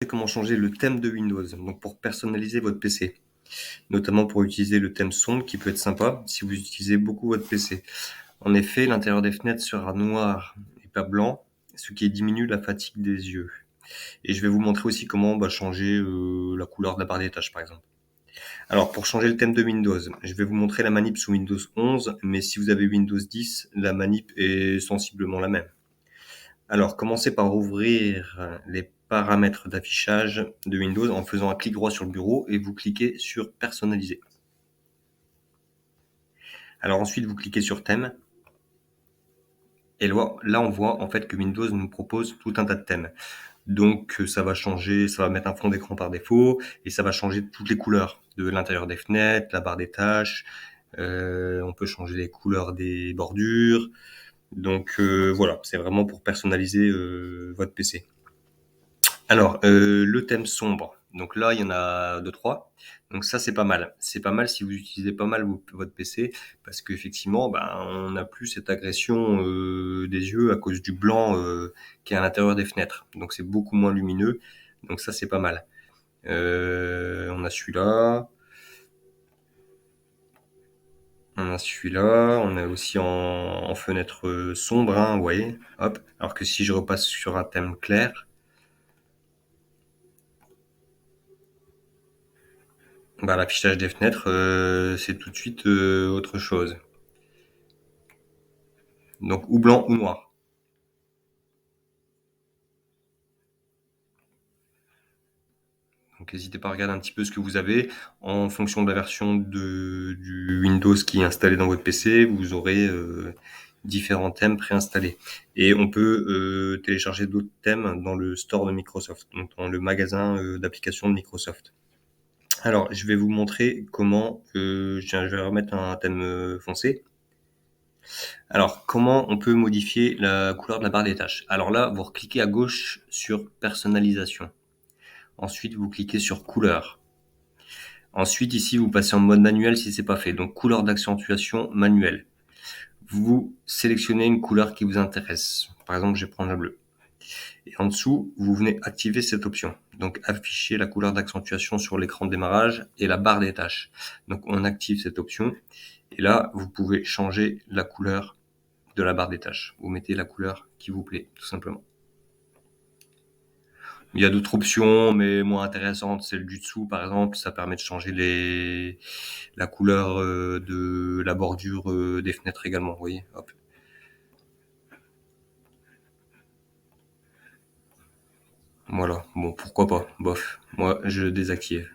Comment changer le thème de Windows, donc pour personnaliser votre PC, notamment pour utiliser le thème sombre qui peut être sympa si vous utilisez beaucoup votre PC. En effet, l'intérieur des fenêtres sera noir et pas blanc, ce qui diminue la fatigue des yeux. Et je vais vous montrer aussi comment changer la couleur de la barre des tâches par exemple. Alors pour changer le thème de Windows, je vais vous montrer la manip sous Windows 11, mais si vous avez Windows 10, la manip est sensiblement la même. Alors, commencez par ouvrir les paramètres d'affichage de Windows en faisant un clic droit sur le bureau et vous cliquez sur Personnaliser. Alors ensuite, vous cliquez sur Thème. Et là, on voit en fait que Windows nous propose tout un tas de thèmes. Donc, ça va changer, ça va mettre un fond d'écran par défaut et ça va changer toutes les couleurs de l'intérieur des fenêtres, la barre des tâches. On peut changer les couleurs des bordures. Donc voilà, c'est vraiment pour personnaliser votre PC. Alors, le thème sombre, donc là, il y en a 2-3. Donc ça, c'est pas mal. C'est pas mal si vous utilisez pas mal votre PC parce qu'effectivement, on n'a plus cette agression des yeux à cause du blanc qui est à l'intérieur des fenêtres. Donc c'est beaucoup moins lumineux. Donc ça, c'est pas mal. On a celui-là. On a celui-là. On a aussi en fenêtre sombre, hein, vous voyez. Hop. Alors que si je repasse sur un thème clair, l'affichage des fenêtres, c'est tout de suite autre chose. Donc ou blanc ou noir. Donc n'hésitez pas à regarder un petit peu ce que vous avez. En fonction de la version du Windows qui est installé dans votre PC, vous aurez différents thèmes préinstallés. Et on peut télécharger d'autres thèmes dans le store de Microsoft, donc dans le magasin d'applications de Microsoft. Alors, je vais vous montrer comment je vais remettre un thème foncé. Alors, comment on peut modifier la couleur de la barre des tâches? Alors là, vous cliquez à gauche sur Personnalisation. Ensuite, vous cliquez sur Couleur. Ensuite, ici, vous passez en mode manuel si c'est pas fait. Donc, couleur d'accentuation manuelle. Vous sélectionnez une couleur qui vous intéresse. Par exemple, je vais prendre la bleue. Et en dessous, vous venez activer cette option. Donc, afficher la couleur d'accentuation sur l'écran de démarrage et la barre des tâches. Donc, on active cette option. Et là, vous pouvez changer la couleur de la barre des tâches. Vous mettez la couleur qui vous plaît, tout simplement. Il y a d'autres options, mais moins intéressantes. Celle du dessous, par exemple, ça permet de changer la couleur de la bordure des fenêtres également. Vous voyez, hop. Voilà. Bon, pourquoi pas. Bof. Moi, je désactive.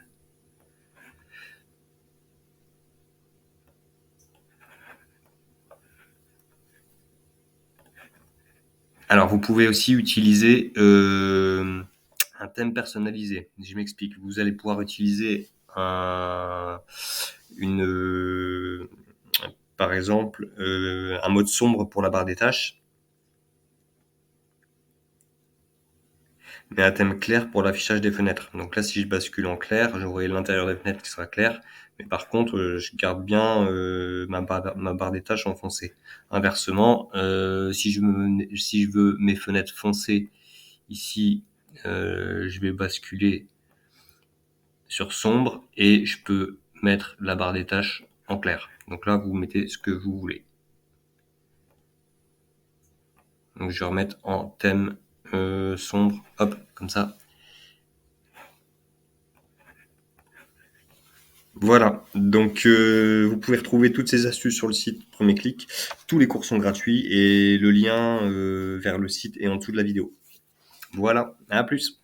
Alors, vous pouvez aussi utiliser un thème personnalisé. Je m'explique. Vous allez pouvoir utiliser par exemple, un mode sombre pour la barre des tâches, mais un thème clair pour l'affichage des fenêtres. Donc là, si je bascule en clair, j'aurai l'intérieur des fenêtres qui sera clair, mais par contre, je garde bien ma barre des tâches en foncé. Inversement, si je veux mes fenêtres foncées, ici, je vais basculer sur sombre et je peux mettre la barre des tâches en clair. Donc là, vous mettez ce que vous voulez. Donc je vais remettre en thème sombre, hop, comme ça. Voilà, donc vous pouvez retrouver toutes ces astuces sur le site Premier Clic. Tous les cours sont gratuits et le lien vers le site est en dessous de la vidéo. Voilà, à plus.